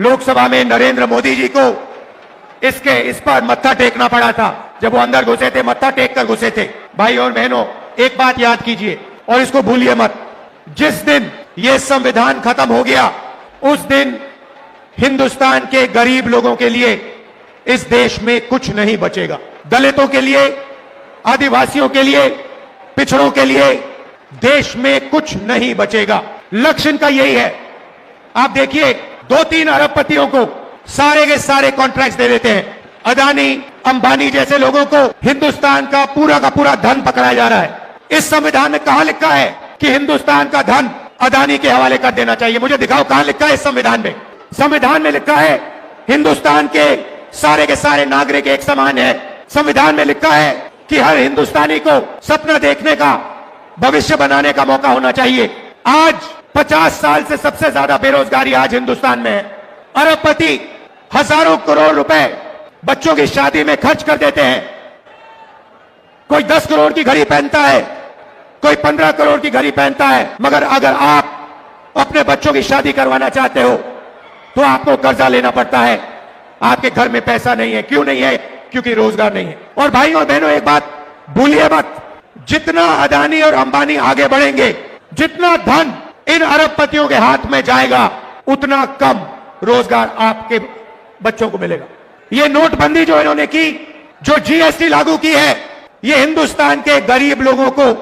लोकसभा में नरेंद्र मोदी जी को इस पर मत्था टेकना पड़ा था। जब वो अंदर घुसे थे, मत्था टेक कर घुसे थे। भाई और बहनों, एक बात याद कीजिए और इसको भूलिए मत, जिस दिन ये संविधान खत्म हो गया, उस दिन हिंदुस्तान के गरीब लोगों के लिए इस देश में कुछ नहीं बचेगा। दलितों के लिए, आदिवासियों के लिए, पिछड़ों के लिए देश में कुछ नहीं बचेगा। लक्ष्य इनका यही है। आप देखिए, 2-3 अरबपतियों को सारे के सारे कॉन्ट्रैक्ट दे देते हैं। अदानी, अंबानी जैसे लोगों को हिंदुस्तान का पूरा धन पकड़ाया जा रहा है। इस संविधान में कहां लिखा है कि हिंदुस्तान का धन अदानी के हवाले कर देना चाहिए? मुझे दिखाओ कहां लिखा है इस संविधान में। संविधान में लिखा है हिंदुस्तान के सारे नागरिक एक समान है। संविधान में लिखा है कि हर हिंदुस्तानी को सपना देखने का, भविष्य बनाने का मौका होना चाहिए। आज 50 साल से सबसे ज्यादा बेरोजगारी आज हिंदुस्तान में है। अरबपति हजारों करोड़ रुपए बच्चों की शादी में खर्च कर देते हैं। कोई 10 करोड़ की घड़ी पहनता है, कोई 15 करोड़ की घड़ी पहनता है, मगर अगर आप अपने बच्चों की शादी करवाना चाहते हो तो आपको कर्जा लेना पड़ता है। आपके घर में पैसा नहीं है। क्यों नहीं है? क्योंकि रोजगार नहीं है। और भाइयों और बहनों, एक बात भूलिए मत, जितना अदानी और अंबानी आगे बढ़ेंगे, जितना धन इन अरबपतियों के हाथ में जाएगा, उतना कम रोजगार आपके बच्चों को मिलेगा। ये नोटबंदी जो इन्होंने की, जो जीएसटी लागू की है, ये हिंदुस्तान के गरीब लोगों को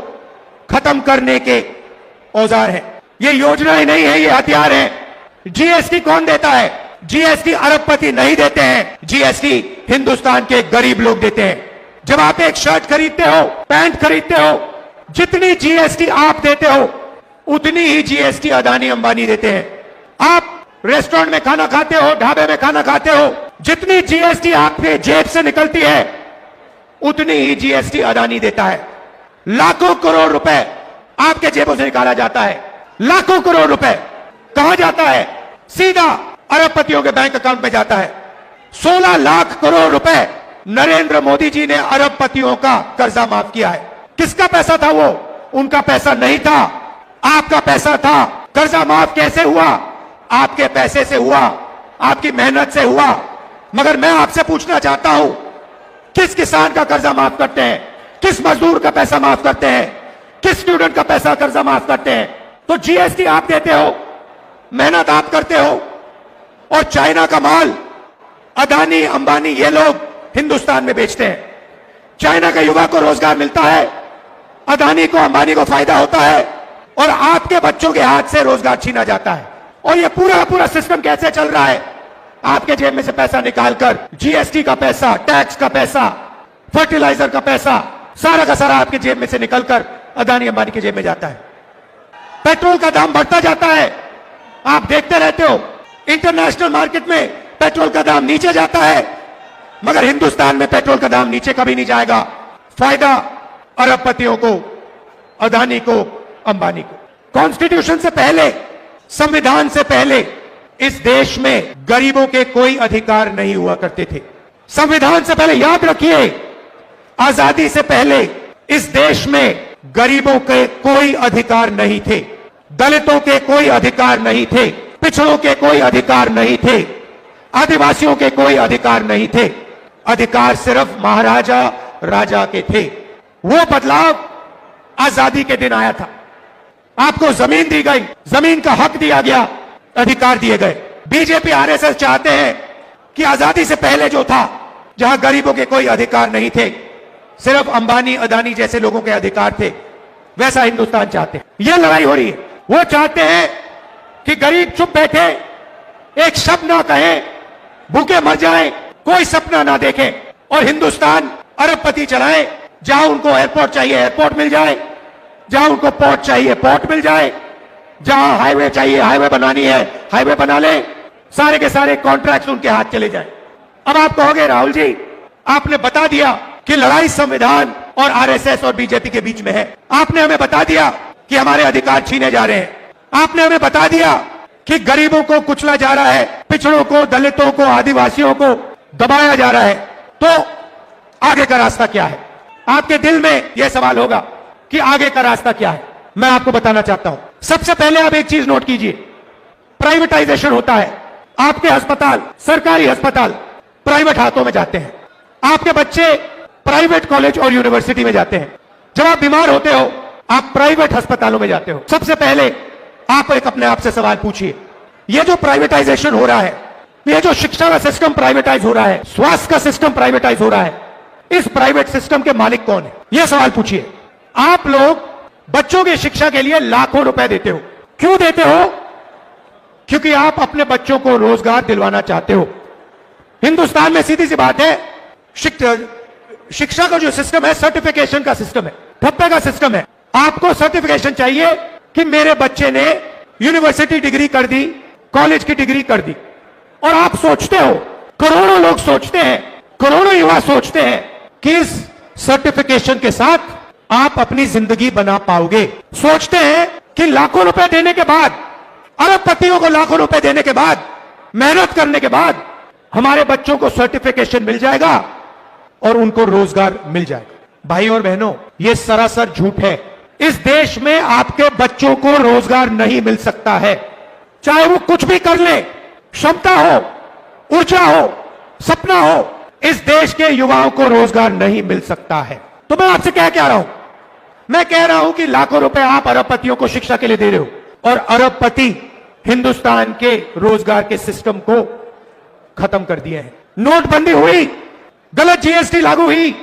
खत्म करने के औजार है। ये योजना ही नहीं है, ये हथियार है। जीएसटी कौन देता है? जीएसटी अरबपति नहीं देते हैं, जीएसटी हिंदुस्तान के गरीब लोग देते हैं। जब आप एक शर्ट खरीदते हो, पैंट खरीदते हो, जितनी जीएसटी आप देते हो, उतनी ही जीएसटी अदानी अंबानी देते हैं। आप रेस्टोरेंट में खाना खाते हो, ढाबे में खाना खाते हो, जितनी जीएसटी आपके जेब से निकलती है, उतनी ही जीएसटी अदानी देता है। लाखों करोड़ रुपए आपके जेबों से निकाला जाता है। लाखों करोड़ रुपए कहां जाता है? सीधा अरबपतियों के बैंक अकाउंट में जाता है। 16 लाख करोड़ रुपए नरेंद्र मोदी जी ने अरबपतियों का कर्जा माफ किया है। किसका पैसा था वो? उनका पैसा नहीं था, आपका पैसा था। कर्जा माफ कैसे हुआ? आपके पैसे से हुआ, आपकी मेहनत से हुआ। मगर मैं आपसे पूछना चाहता हूं, किस किसान का कर्जा माफ करते हैं? किस मजदूर का पैसा माफ करते हैं? किस स्टूडेंट का पैसा कर्जा माफ करते हैं? तो जीएसटी आप देते हो, मेहनत आप करते हो, और चाइना का माल अदानी, अंबानी ये लोग हिंदुस्तान में बेचते हैं। चाइना के युवा को रोजगार मिलता है, अदानी को, अंबानी को फायदा होता है, और आपके बच्चों के हाथ से रोजगार छीना जाता है। और ये पूरा सिस्टम कैसे चल रहा है? आपके जेब में से पैसा निकालकर जीएसटी का पैसा, टैक्स का पैसा, फर्टिलाइजर का पैसा, सारा का सारा आपके जेब में से निकलकर अदानी अंबानी की जेब में जाता है। पेट्रोल का दाम बढ़ता जाता है, आप देखते रहते हो। इंटरनेशनल मार्केट में पेट्रोल का दाम नीचे जाता है, मगर हिंदुस्तान में पेट्रोल का दाम नीचे कभी नहीं जाएगा। फायदा अरबपतियों को, अदानी को, अंबानी को। कॉन्स्टिट्यूशन से पहले, संविधान से पहले इस देश में गरीबों के कोई अधिकार नहीं हुआ करते थे। संविधान से पहले, याद रखिए, आजादी से पहले इस देश में गरीबों के कोई अधिकार नहीं थे, दलितों के कोई अधिकार नहीं थे, पिछड़ों के कोई अधिकार नहीं थे, आदिवासियों के कोई अधिकार नहीं थे। अधिकार सिर्फ महाराजा राजा के थे। वो बदलाव आजादी के दिन आया था। आपको जमीन दी गई, जमीन का हक दिया गया, अधिकार दिए गए। बीजेपी, आरएसएस चाहते हैं कि आजादी से पहले जो था, जहां गरीबों के कोई अधिकार नहीं थे, सिर्फ अंबानी, अदानी जैसे लोगों के अधिकार थे, वैसा हिंदुस्तान चाहते हैं। यह लड़ाई हो रही है। वो चाहते हैं कि गरीब चुप बैठे, एक शब्द ना कहे, भूखे मर जाए, कोई सपना ना देखे, और हिंदुस्तान अरबपति चलाए। जहां उनको एयरपोर्ट चाहिए, एयरपोर्ट मिल जाए, जहां उनको पोर्ट चाहिए, पोर्ट मिल जाए, जहां हाईवे चाहिए, हाईवे बनानी है, हाईवे बना ले, सारे के सारे कॉन्ट्रैक्ट उनके हाथ चले जाए। अब आप कहोगे, राहुल जी, आपने बता दिया कि लड़ाई संविधान और आरएसएस और बीजेपी के बीच में है। आपने हमें बता दिया कि हमारे अधिकार छीने जा रहे हैं। आपने हमें बता दिया कि गरीबों को कुचला जा रहा है, पिछड़ों को, दलितों को, आदिवासियों को दबाया जा रहा है। तो आगे का रास्ता क्या है? आपके दिल में यह सवाल होगा कि आगे का रास्ता क्या है। मैं आपको बताना चाहता हूं। सबसे पहले आप एक चीज नोट कीजिए, प्राइवेटाइजेशन होता है। आपके अस्पताल, सरकारी अस्पताल प्राइवेट हाथों में जाते हैं। आपके बच्चे प्राइवेट कॉलेज और यूनिवर्सिटी में जाते हैं। जब आप बीमार होते हो आप प्राइवेट अस्पतालों में जाते हो। सबसे पहले आप एक अपने आप से सवाल पूछिए, ये जो प्राइवेटाइजेशन हो रहा है, ये जो शिक्षा का सिस्टम प्राइवेटाइज हो रहा है, स्वास्थ्य का सिस्टम प्राइवेटाइज हो रहा है, इस प्राइवेट सिस्टम के मालिक कौन है? यह सवाल पूछिए। आप लोग बच्चों की शिक्षा के लिए लाखों रुपए देते हो। क्यों देते हो? क्योंकि आप अपने बच्चों को रोजगार दिलवाना चाहते हो। हिंदुस्तान में सीधी सी बात है, शिक्षा का जो सिस्टम है सर्टिफिकेशन का सिस्टम है, ठप्पे का सिस्टम है। आपको सर्टिफिकेशन चाहिए कि मेरे बच्चे ने यूनिवर्सिटी डिग्री कर दी, कॉलेज की डिग्री कर दी। और आप सोचते हो, करोड़ों लोग सोचते हैं, करोड़ों युवा सोचते हैं कि इस सर्टिफिकेशन के साथ आप अपनी जिंदगी बना पाओगे। सोचते हैं कि लाखों रुपए देने के बाद, अरबपतियों को लाखों रुपए देने के बाद, मेहनत करने के बाद हमारे बच्चों को सर्टिफिकेशन मिल जाएगा और उनको रोजगार मिल जाएगा। भाई और बहनों, यह सरासर झूठ है। इस देश में आपके बच्चों को रोजगार नहीं मिल सकता है, चाहे वो कुछ भी कर ले, क्षमता हो, ऊर्जा हो, सपना हो। इस देश के युवाओं को रोजगार नहीं मिल सकता है। तो मैं आपसे क्या कह रहा हूं? मैं कह रहा हूं कि लाखों रुपए आप अरबपतियों को शिक्षा के लिए दे रहे हो और अरबपति हिंदुस्तान के रोजगार के सिस्टम को खत्म कर दिए हैं। नोटबंदी हुई, गलत जीएसटी लागू हुई।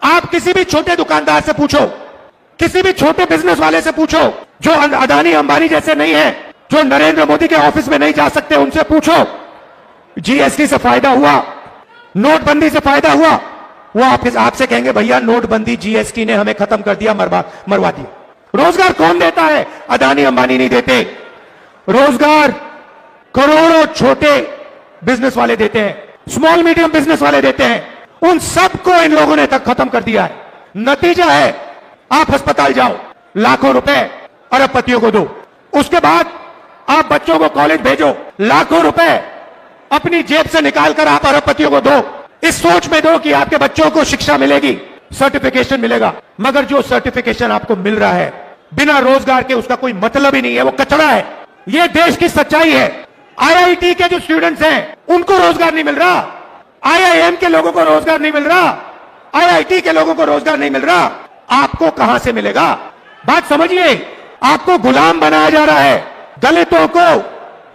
आप किसी भी छोटे दुकानदार से पूछो, किसी भी छोटे बिजनेस वाले से पूछो, जो अदानी अंबानी जैसे नहीं है, जो नरेंद्र मोदी के ऑफिस में नहीं जा सकते, उनसे पूछो जीएसटी से फायदा हुआ, नोटबंदी से फायदा हुआ? वो आपसे कहेंगे भैया नोटबंदी जीएसटी ने हमें खत्म कर दिया, मरवा दिया। रोजगार कौन देता है? अदानी अंबानी नहीं देते। रोजगार करोड़ों छोटे बिजनेस वाले देते हैं, स्मॉल मीडियम बिजनेस वाले देते हैं। उन सबको इन लोगों ने तक खत्म कर दिया है। नतीजा है, आप अस्पताल जाओ, लाखों रुपए अरबपतियों को दो। उसके बाद आप बच्चों को कॉलेज भेजो, लाखों रुपए अपनी जेब से निकालकर आप अरबपतियों को दो। इस सोच में दो कि आपके बच्चों को शिक्षा मिलेगी, सर्टिफिकेशन मिलेगा। मगर जो सर्टिफिकेशन आपको मिल रहा है बिना रोजगार के, उसका कोई मतलब ही नहीं है, वो कचरा है। ये देश की सच्चाई है। आईआईटी के जो स्टूडेंट्स हैं उनको रोजगार नहीं मिल रहा, आईआईएम के लोगों को रोजगार नहीं मिल रहा, आईआईटी के लोगों को रोजगार नहीं मिल रहा। आपको कहां से मिलेगा? बात समझिए। आपको गुलाम बनाया जा रहा है। दलितों को,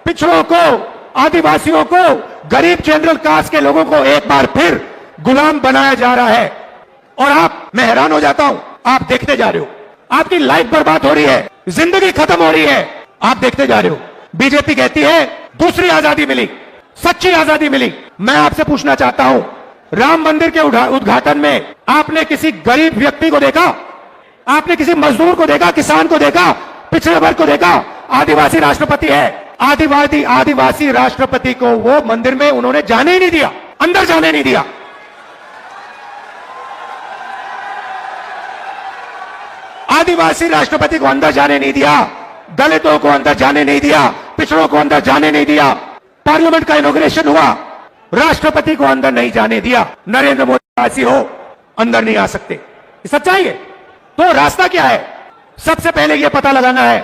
पिछड़ों को, आदिवासियों को, गरीब जनरल कास्ट के लोगों को एक बार फिर गुलाम बनाया जा रहा है। और मैं हैरान हो जाता हूं, आप देखते जा रहे हो, आपकी लाइफ बर्बाद हो रही है, जिंदगी खत्म हो रही है, आप देखते जा रहे हो। बीजेपी कहती है दूसरी आजादी मिली, सच्ची आजादी मिली। मैं आपसे पूछना चाहता हूं, राम मंदिर के उद्घाटन में आपने किसी गरीब व्यक्ति को देखा? आपने किसी मजदूर को देखा, किसान को देखा, पिछड़े वर्ग को देखा? आदिवासी राष्ट्रपति है, आदिवासी राष्ट्रपति को वो मंदिर में उन्होंने जाने ही नहीं दिया, अंदर जाने नहीं दिया। आदिवासी राष्ट्रपति को अंदर जाने नहीं दिया, दलितों को अंदर जाने नहीं दिया, पिछड़ों को अंदर जाने नहीं दिया। पार्लियामेंट का इनॉग्रेशन हुआ, राष्ट्रपति को अंदर नहीं जाने दिया। नरेंद्र मोदी ऐसी हो, अंदर नहीं आ सकते। ये सच्चाई है। तो रास्ता क्या है? सबसे पहले यह पता लगाना है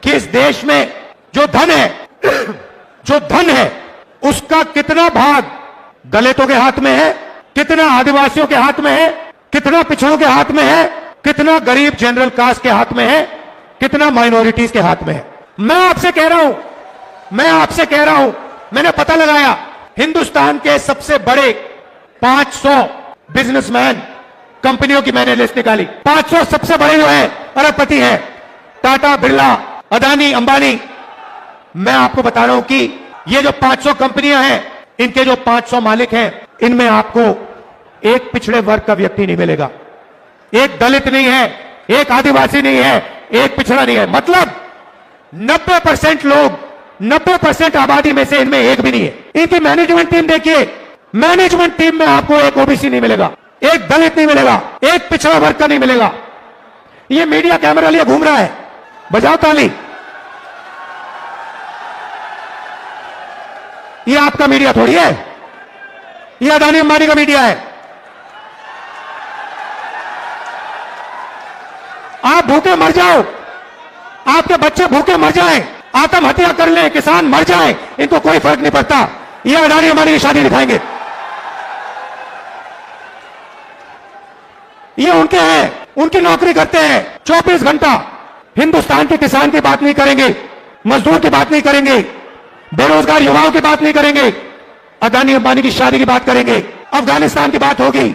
कि इस देश में जो धन है उसका कितना भाग दलितों के हाथ में है, कितना आदिवासियों के हाथ में है, कितना पिछड़ों के हाथ में है, कितना गरीब जनरल कास्ट के हाथ में है, कितना माइनॉरिटीज के हाथ में है। मैं आपसे कह रहा हूं, मैंने पता लगाया, हिंदुस्तान के सबसे बड़े 500 बिजनेसमैन, कंपनियों की मैंने लिस्ट निकाली। 500 सबसे बड़े जो है अरबपति हैं, टाटा, बिरला, अदानी, अंबानी। मैं आपको बता रहा हूं कि ये जो 500 कंपनियां हैं, इनके जो 500 मालिक हैं, इनमें आपको एक पिछड़े वर्ग का व्यक्ति नहीं मिलेगा, एक दलित नहीं है, एक आदिवासी नहीं है, एक पिछड़ा नहीं है। मतलब 90% लोग, 90% आबादी में से इनमें एक भी नहीं है। इनकी मैनेजमेंट टीम देखिए, मैनेजमेंट टीम में आपको एक ओबीसी नहीं मिलेगा, एक दलित नहीं मिलेगा, एक पिछड़ा वर्ग का नहीं मिलेगा। ये मीडिया कैमरा लिए घूम रहा है, बजाओ ताली। ये आपका मीडिया थोड़ी है, ये अदानी अंबानी का मीडिया है। आप भूखे मर जाओ, आपके बच्चे भूखे मर जाएं, आत्महत्या कर ले, किसान मर जाए, इनको कोई फर्क नहीं पड़ता। ये अडानी अंबानी की शादी दिखाएंगे, ये उनके हैं, उनकी नौकरी करते हैं 24 घंटा। हिंदुस्तान के किसान की बात नहीं करेंगे, मजदूर की बात नहीं करेंगे, बेरोजगार युवाओं की बात नहीं करेंगे, अडानी अंबानी की शादी की बात करेंगे, अफगानिस्तान की बात होगी,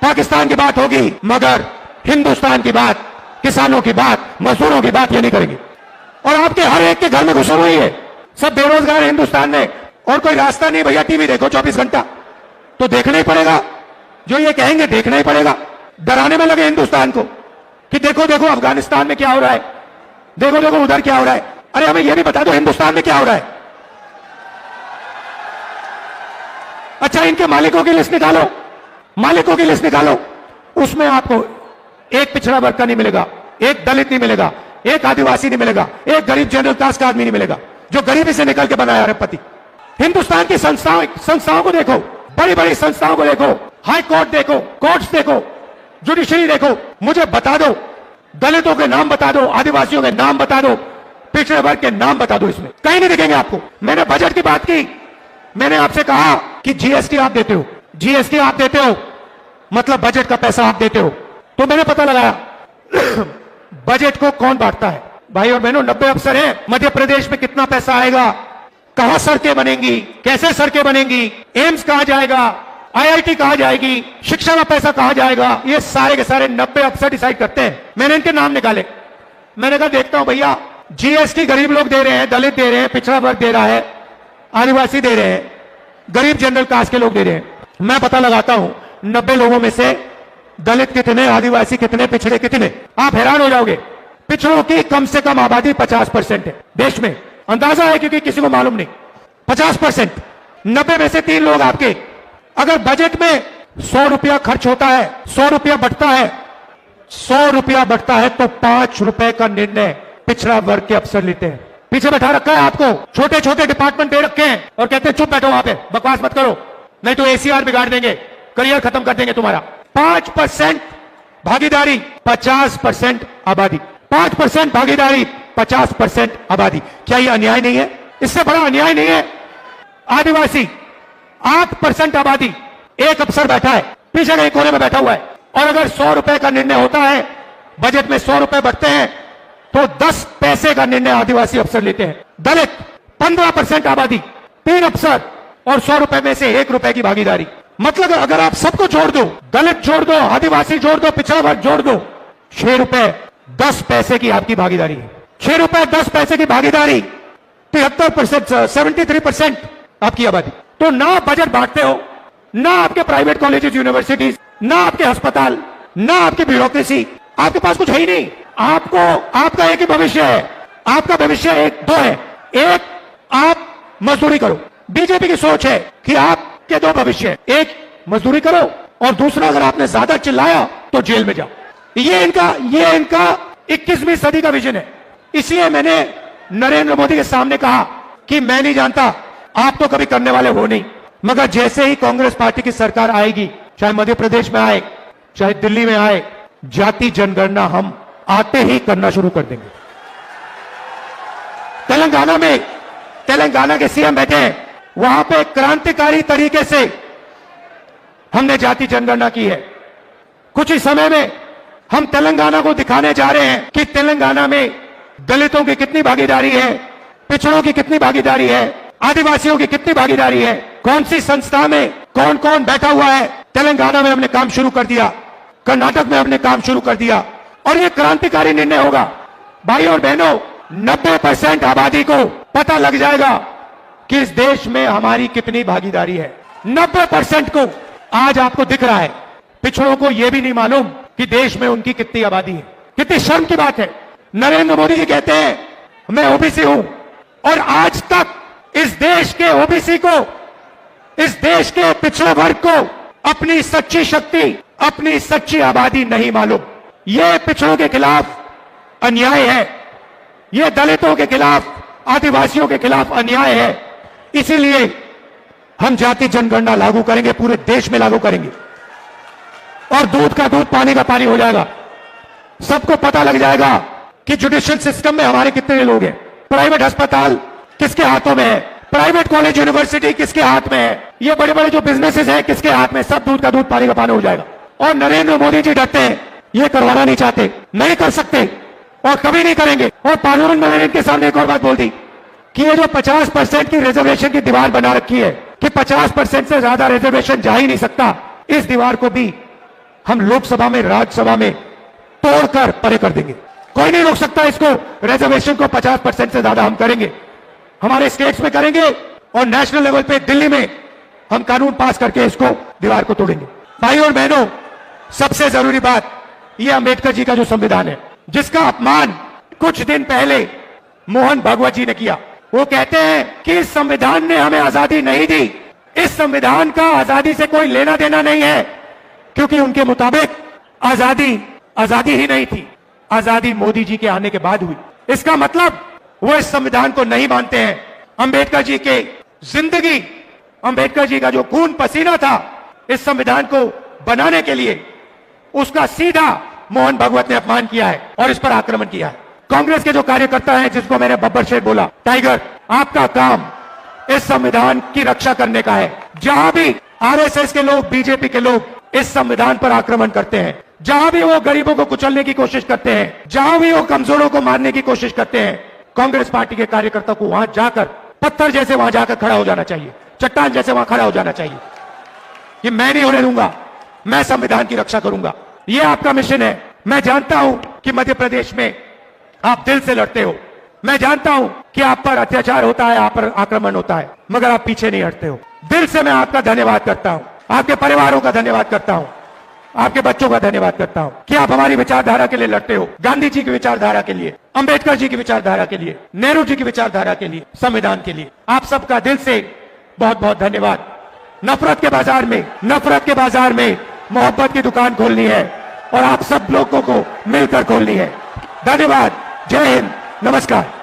पाकिस्तान की बात होगी, मगर हिंदुस्तान की बात, किसानों की बात, मजदूरों की बात ये नहीं करेंगे। और आपके हर एक के घर में घुस रही है, सब बेरोजगार है हिंदुस्तान में, और कोई रास्ता नहीं भैया, टीवी देखो 24 घंटा, तो देखना ही पड़ेगा, जो ये कहेंगे देखना ही पड़ेगा। डराने में लगे हिंदुस्तान को कि देखो देखो अफगानिस्तान में क्या हो रहा है, देखो देखो उधर क्या हो रहा है। अरे हमें यह भी बता दो हिंदुस्तान में क्या हो रहा है। अच्छा, इनके मालिकों की लिस्ट निकालो, मालिकों की लिस्ट निकालो, उसमें आपको एक पिछड़ा वर्ग का नहीं मिलेगा, एक दलित नहीं मिलेगा, एक आदिवासी नहीं मिलेगा, एक गरीब जनरल क्लास का आदमी नहीं मिलेगा, जो गरीबी से निकल के बनाया अरबपति। हिंदुस्तान की संस्थाओं को देखो, बड़ी बड़ी संस्थाओं को देखो, हाई कोर्ट देखो, कोर्ट्स देखो, जुडिशरी देखो, मुझे बता दो, दलितों के नाम बता दो, आदिवासियों के नाम बता दो, पिछड़े वर्ग के नाम बता दो, इसमें कहीं नहीं दिखेंगे आपको। मैंने बजट की बात की, मैंने आपसे कहा कि जीएसटी आप देते हो, जीएसटी आप देते हो, मतलब बजट का पैसा आप देते हो, तो मैंने पता लगाया बजट को कौन बांटता है। भाई और बहनों, 90 अफसर हैं, मध्य प्रदेश में कितना पैसा आएगा, कहां सड़कें बनेंगी, कैसे सड़कें बनेंगी, एम्स कहां जाएगा, आईआईटी कहां जाएगी, शिक्षा का पैसा कहां जाएगा, ये सारे के सारे 90 अफसर डिसाइड करते हैं। मैंने इनके नाम निकाले, मैंने कहा देखता हूं भैया, जीएसटी गरीब लोग दे रहे हैं, दलित दे रहे हैं, पिछड़ा वर्ग दे रहा है, आदिवासी दे रहे हैं, गरीब जनरल कास्ट के लोग दे रहे हैं। मैं पता लगाता हूं 90 लोगों में से दलित कितने, आदिवासी कितने, पिछड़े कितने। आप हैरान हो जाओगे, पिछड़ों की कम से कम आबादी 50% है देश में, अंदाजा है क्योंकि किसी को मालूम नहीं, 50%। 90 में से 3 लोग आपके। अगर बजट में 100 रुपया खर्च होता है, 100 रुपया बटता है, 100 रुपया बटता है, तो 5 रुपए का निर्णय पिछड़ा वर्ग के अफसर लेते हैं। पीछे बैठा रखा है आपको, छोटे छोटे डिपार्टमेंट दे रखे हैं और कहते हैं चुप बैठो वहां पे, बकवास मत करो, नहीं तो एसीआर बिगाड़ देंगे, करियर खत्म कर देंगे तुम्हारा। 5% भागीदारी, 50% आबादी, 5% भागीदारी, 50% आबादी। क्या यह अन्याय नहीं है? इससे बड़ा अन्याय नहीं है। आदिवासी 8% आबादी, एक अफसर बैठा है, पीछे कहीं कोने में बैठा हुआ है, और अगर 100 रुपए का निर्णय होता है, बजट में 100 रुपए बढ़ते हैं, तो 10 पैसे का निर्णय आदिवासी अफसर लेते हैं। दलित 15% आबादी, 3 अफसर, और 100 रुपए में से 1 रुपए की भागीदारी। मतलब अगर आप सबको जोड़ दो, दलित जोड़ दो, आदिवासी जोड़ दो, पिछड़ा वर्ग जोड़ दो, 6 रुपए 10 पैसे की आपकी भागीदारी है। 6 रुपए 10 पैसे की भागीदारी, 73%, 73% आपकी आबादी। तो ना आप बजट बांटते हो, ना आपके प्राइवेट कॉलेजेस यूनिवर्सिटीज, ना आपके अस्पताल, ना आपकी ब्यूरोक्रेसी, आपके पास कुछ है ही नहीं। आपको आपका एक ही भविष्य है, आपका भविष्य एक दो है। एक, आप मजदूरी करो। बीजेपी की सोच है कि आपके 2 भविष्य, एक मजदूरी करो और दूसरा अगर आपने ज्यादा चिल्लाया तो जेल में जाओ। ये इनका 21वीं सदी का विजन है। इसलिए मैंने नरेंद्र मोदी के सामने कहा कि मैं नहीं जानता, आप तो कभी करने वाले हो नहीं, मगर जैसे ही कांग्रेस पार्टी की सरकार आएगी, चाहे मध्य प्रदेश में आए, चाहे दिल्ली में आए, जाति जनगणना हम आते ही करना शुरू कर देंगे। तेलंगाना के सीएम बैठे हैं, वहां पे क्रांतिकारी तरीके से हमने जाति जनगणना की है। कुछ ही समय में हम तेलंगाना को दिखाने जा रहे हैं कि तेलंगाना में दलितों की कितनी भागीदारी है, पिछड़ों की कितनी भागीदारी है, आदिवासियों की कितनी भागीदारी है, कौन सी संस्था में कौन कौन बैठा हुआ है। तेलंगाना में हमने काम शुरू कर दिया, कर्नाटक में हमने काम शुरू कर दिया, और ये क्रांतिकारी निर्णय होगा। भाई और बहनों, 90% आबादी को पता लग जाएगा कि इस देश में हमारी कितनी भागीदारी है। 90% को आज आपको दिख रहा है, पिछड़ों को यह भी नहीं मालूम कि देश में उनकी कितनी आबादी है। कितनी शर्म की बात है। नरेंद्र मोदी जी कहते हैं मैं ओबीसी हूं, और आज तक इस देश के ओबीसी को, इस देश के पिछड़े वर्ग को अपनी सच्ची शक्ति, अपनी सच्ची आबादी नहीं मालूम। यह पिछड़ों के खिलाफ अन्याय है, यह दलितों के खिलाफ, आदिवासियों के खिलाफ अन्याय है। इसीलिए हम जाति जनगणना लागू करेंगे, पूरे देश में लागू करेंगे, और दूध का दूध पानी का पानी हो जाएगा। सबको पता लग जाएगा कि जुडिशियल सिस्टम में हमारे कितने लोग हैं, प्राइवेट अस्पताल किसके हाथों में है, प्राइवेट कॉलेज यूनिवर्सिटी किसके हाथ में है, ये बड़े बड़े जो बिजनेसेस हैं किसके हाथ में, सब दूध का दूध पानी का पानी हो जाएगा। और नरेंद्र मोदी जी डरते हैं, ये करवाना नहीं चाहते, नहीं कर सकते और कभी नहीं करेंगे। और पार्लियामेंट में मैंने इनके सामने एक और बात बोल दी कि ये जो 50% की रिजर्वेशन की दीवार बना रखी है कि 50% से ज्यादा रिजर्वेशन जा ही नहीं सकता, इस दीवार को भी हम लोकसभा में राज्यसभा में तोड़कर परे कर देंगे। कोई नहीं रोक सकता इसको। रिजर्वेशन को 50% से ज्यादा हम करेंगे, हमारे स्टेट्स में करेंगे और नेशनल लेवल पे दिल्ली में हम कानून पास करके इसको दीवार को तोड़ेंगे। भाई और बहनों, सबसे जरूरी बात, यह अंबेडकर जी का जो संविधान है जिसका अपमान कुछ दिन पहले मोहन भागवत जी ने किया। वो कहते हैं कि इस संविधान ने हमें आजादी नहीं दी, इस संविधान का आजादी से कोई लेना देना नहीं है, क्योंकि उनके मुताबिक आजादी ही नहीं थी, आजादी मोदी जी के आने के बाद हुई। इसका मतलब वो इस संविधान को नहीं मानते हैं। अंबेडकर जी के जिंदगी, अंबेडकर जी का जो खून पसीना था इस संविधान को बनाने के लिए, उसका सीधा मोहन भागवत ने अपमान किया है और इस पर आक्रमण किया है। कांग्रेस के जो कार्यकर्ता हैं, जिसको मैंने बब्बर शेर बोला, टाइगर, आपका काम इस संविधान की रक्षा करने का है। जहां भी आरएसएस के लोग, बीजेपी के लोग इस संविधान पर आक्रमण करते हैं, जहां भी वो गरीबों को कुचलने की कोशिश करते हैं, जहां भी वो कमजोरों को मारने की कोशिश करते हैं, कांग्रेस पार्टी के कार्यकर्ता को वहां जाकर पत्थर जैसे वहां जाकर खड़ा हो जाना चाहिए, चट्टान जैसे वहां खड़ा हो जाना चाहिए। ये मैं नहीं होने दूंगा, मैं संविधान की रक्षा करूंगा। ये आपका मिशन है। मैं जानता हूं कि मध्य प्रदेश में आप दिल से लड़ते हो, मैं जानता हूं कि आप पर अत्याचार होता है, आप पर आक्रमण होता है, मगर आप पीछे नहीं हटते हो। दिल से मैं आपका धन्यवाद करता हूं, आपके परिवारों का धन्यवाद करता हूं, आपके बच्चों का धन्यवाद करता हूं कि आप हमारी विचारधारा के लिए लड़ते हो, गांधी जी की विचारधारा के लिए, अंबेडकर जी की विचारधारा के लिए, नेहरू जी की विचारधारा के लिए, संविधान के लिए। आप सबका दिल से बहुत बहुत धन्यवाद। नफरत के बाजार में मोहब्बत की दुकान खोलनी है और आप सब लोगों को मिलकर खोलनी है। धन्यवाद। जय हिंद, नमस्कार।